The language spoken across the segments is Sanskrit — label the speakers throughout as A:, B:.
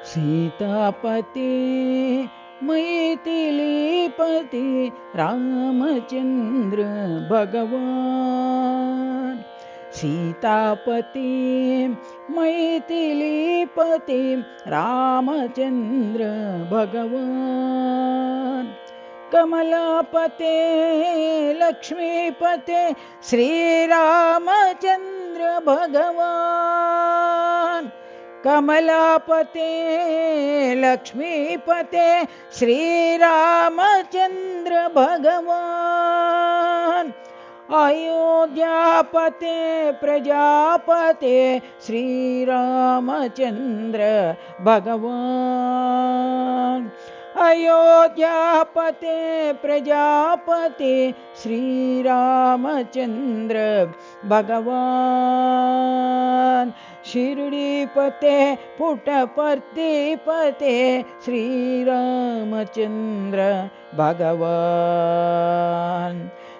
A: सीतापति मैथिलीपति रामचंद्र भगवान। सीतापति मैथिलीपति रामचंद्र भगवान। कमलापते लक्ष्मीपते श्री रामचंद्र भगवान। कमलापते लक्ष्मीपते श्री रामचंद्र भगवान। अयोध्यापते प्रजापते श्री रामचंद्र भगवान। अयोध्यापते प्रजापते श्री रामचंद्र भगवान। शिरडीपते पुट्टपर्तिपते श्री रामचंद्र भगवान।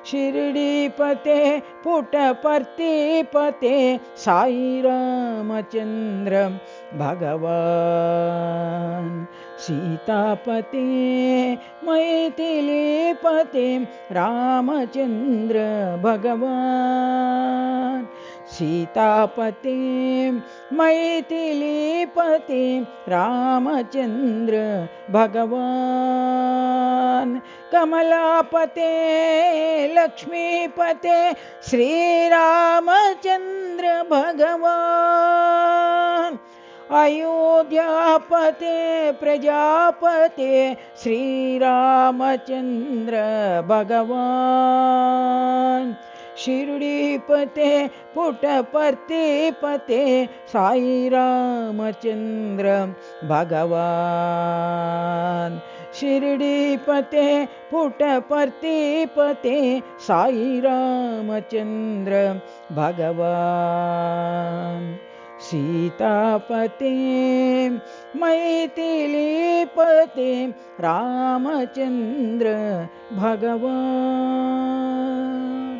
A: शिरडीपते पुट्टपर्तिपते साई रामचंद्र भगवान। सीतापते मैथिलीपते रामचंद्र भगवान। सीतापते मैथिलीपते रामचंद्र भगवान। कमलापते लक्ष्मीपते श्री रामचंद्र भगवान। अयोध्यापते प्रजापते श्री रामचंद्र भगवान। शिरडीपते पुट्टपर्तिपते साई रामचंद्र भगवान। शिरडीपते पुट्टपर्तिपते साई रामचंद्र भगवान। सीतापते मैथिलीपते रामचंद्र भगवान।